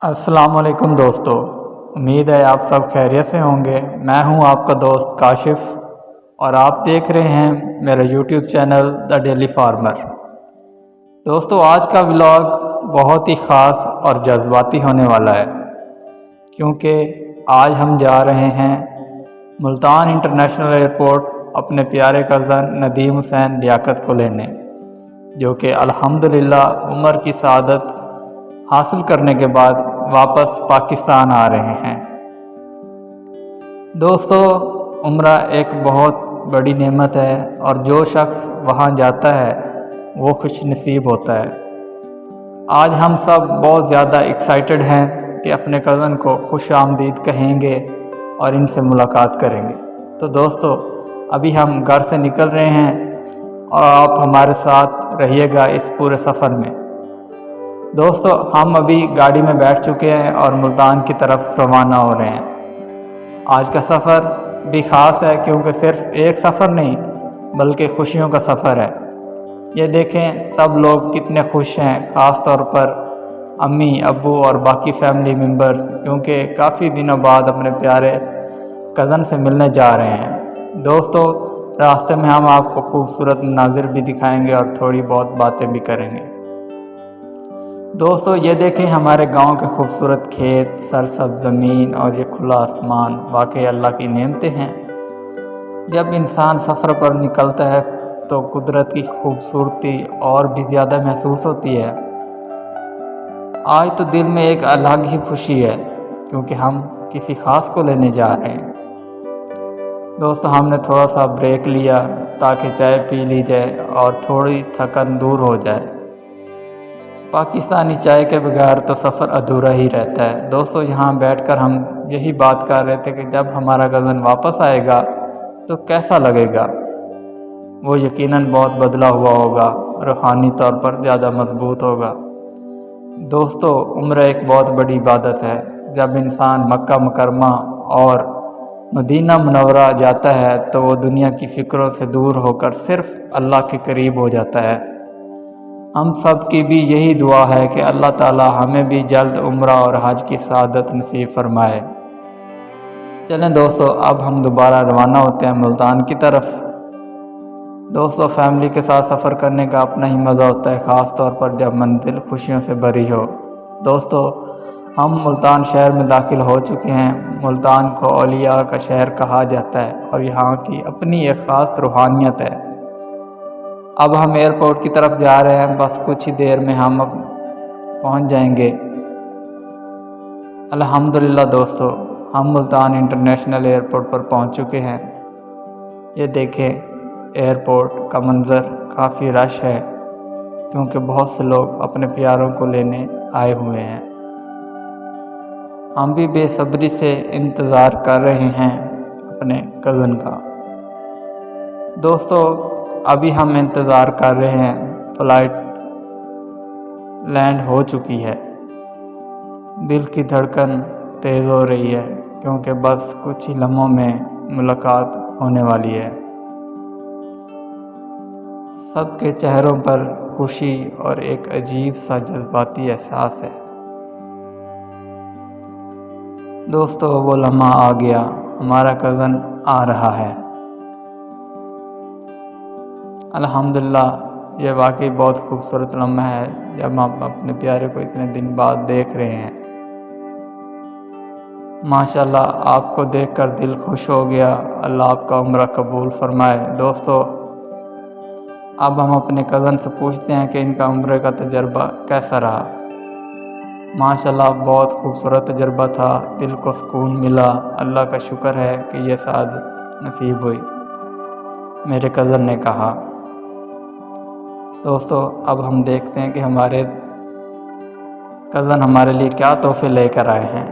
अस्सलाम वालेकुम दोस्तों। उम्मीद है आप सब खैरियत से होंगे। मैं हूं आपका दोस्त काशिफ और आप देख रहे हैं मेरा YouTube channel the daily farmer. दोस्तों, आज का व्लॉग बहुत ही ख़ास और जज्बाती होने वाला है क्योंकि आज हम जा रहे हैं मुल्तान इंटरनेशनल एयरपोर्ट अपने प्यारे कज़न नदीम हुसैन लियाकत को लेने, जो कि अल्हम्दुलिल्लाह उम्र की सआदत हासिल करने के बाद वापस पाकिस्तान आ रहे हैं। दोस्तों, उम्रा एक बहुत बड़ी नेमत है और जो शख्स वहाँ जाता है वो खुश नसीब होता है। आज हम सब बहुत ज़्यादा एक्साइटेड हैं कि अपने कज़न को खुश आमदीद कहेंगे और इनसे मुलाकात करेंगे। तो दोस्तों, अभी हम घर से निकल रहे हैं और आप हमारे साथ रहिएगा इस पूरे सफ़र में। दोस्तों, हम अभी गाड़ी में बैठ चुके हैं और मुल्तान की तरफ रवाना हो रहे हैं। आज का सफ़र भी ख़ास है क्योंकि सिर्फ एक सफ़र नहीं बल्कि खुशियों का सफ़र है। ये देखें सब लोग कितने खुश हैं, ख़ास तौर पर अम्मी, अब्बू और बाकी फैमिली मेम्बर्स, क्योंकि काफ़ी दिनों बाद अपने प्यारे कज़न से मिलने जा रहे हैं। दोस्तों, रास्ते में हम आपको खूबसूरत मनाज़िर भी दिखाएंगे और थोड़ी बहुत बातें भी करेंगे। दोस्तों, ये देखें हमारे गांव के खूबसूरत खेत, सरसब्ज़ ज़मीन और ये खुला आसमान वाकई अल्लाह की नेमतें हैं। जब इंसान सफ़र पर निकलता है तो कुदरत की खूबसूरती और भी ज़्यादा महसूस होती है। आज तो दिल में एक अलग ही खुशी है क्योंकि हम किसी ख़ास को लेने जा रहे हैं। दोस्तों, हमने थोड़ा सा ब्रेक लिया ताकि चाय पी ली जाए और थोड़ी थकन दूर हो जाए। पाकिस्तानी चाय के बगैर तो सफ़र अधूरा ही रहता है। दोस्तों, यहाँ बैठकर हम यही बात कर रहे थे कि जब हमारा कज़न वापस आएगा तो कैसा लगेगा। वो यकीनन बहुत बदला हुआ होगा, रूहानी तौर पर ज़्यादा मजबूत होगा। दोस्तों, उम्र एक बहुत बड़ी इबादत है। जब इंसान मक्का मुकरमा और मदीना मुनव्वरा जाता है तो वो दुनिया की फ़िक्रों से दूर होकर सिर्फ़ अल्लाह के करीब हो जाता है। हम सब की भी यही दुआ है कि अल्लाह ताला हमें भी जल्द उम्रा और हज की सआदत नसीब फरमाए। चलें दोस्तों, अब हम दोबारा रवाना होते हैं मुल्तान की तरफ। दोस्तों, फैमिली के साथ सफ़र करने का अपना ही मज़ा होता है, ख़ास तौर पर जब मंजिल खुशियों से भरी हो। दोस्तों, हम मुल्तान शहर में दाखिल हो चुके हैं। मुल्तान को औलिया का शहर कहा जाता है और यहाँ की अपनी एक ख़ास रूहानियत है। अब हम एयरपोर्ट की तरफ जा रहे हैं, बस कुछ ही देर में हम अब पहुंच जाएंगे अल्हम्दुलिल्लाह। दोस्तों, हम मुल्तान इंटरनेशनल एयरपोर्ट पर पहुंच चुके हैं। ये देखें, एयरपोर्ट का मंज़र काफ़ी रश है क्योंकि बहुत से लोग अपने प्यारों को लेने आए हुए हैं। हम भी बेसब्री से इंतज़ार कर रहे हैं अपने कज़न का। दोस्तों, अभी हम इंतज़ार कर रहे हैं। फ़्लाइट लैंड हो चुकी है। दिल की धड़कन तेज़ हो रही है क्योंकि बस कुछ ही लम्हों में मुलाकात होने वाली है। सबके चेहरों पर खुशी और एक अजीब सा जज्बाती एहसास है। दोस्तों, वो लम्हा आ गया, हमारा कज़न आ रहा है। अल्हम्दुलिल्लाह, ये वाकई बहुत खूबसूरत लम्हा है जब हम अपने प्यारे को इतने दिन बाद देख रहे हैं। माशाल्लाह, आपको देखकर दिल खुश हो गया। अल्लाह आपका उम्र कबूल फरमाए। दोस्तों, अब हम अपने कज़न से पूछते हैं कि इनका उम्र का तजर्बा कैसा रहा। माशाल्लाह, बहुत खूबसूरत तजर्बा था, दिल को सुकून मिला। अल्लाह का शुक्र है कि ये सआदत नसीब हुई, मेरे कज़न ने कहा। दोस्तों, अब हम देखते हैं कि हमारे कज़न हमारे लिए क्या तोहफे लेकर आए हैं,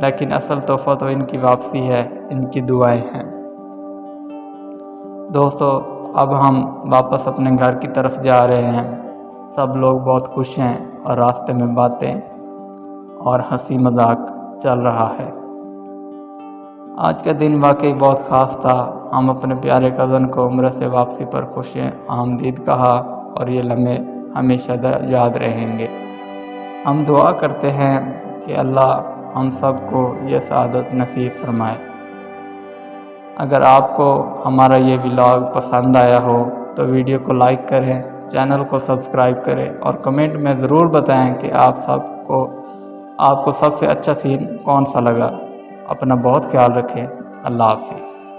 लेकिन असल तोहफ़ा तो इनकी वापसी है, इनकी दुआएं हैं। दोस्तों, अब हम वापस अपने घर की तरफ जा रहे हैं। सब लोग बहुत खुश हैं और रास्ते में बातें और हंसी मजाक चल रहा है। आज का दिन वाकई बहुत ख़ास था। हम अपने प्यारे कज़न को उम्र से वापसी पर खुश आमदीद कहा और ये लम्हे हमेशा याद रहेंगे। ہم دعا کرتے ہیں کہ اللہ ہم سب کو یہ سعادت نصیب فرمائے۔ اگر آپ کو ہمارا یہ ولاگ پسند آیا ہو تو ویڈیو کو لائک کریں، چینل کو سبسکرائب کریں اور کمنٹ میں ضرور بتائیں کہ آپ کو سب سے اچھا سین کون سا لگا۔ اپنا بہت خیال رکھیں۔ اللہ حافظ۔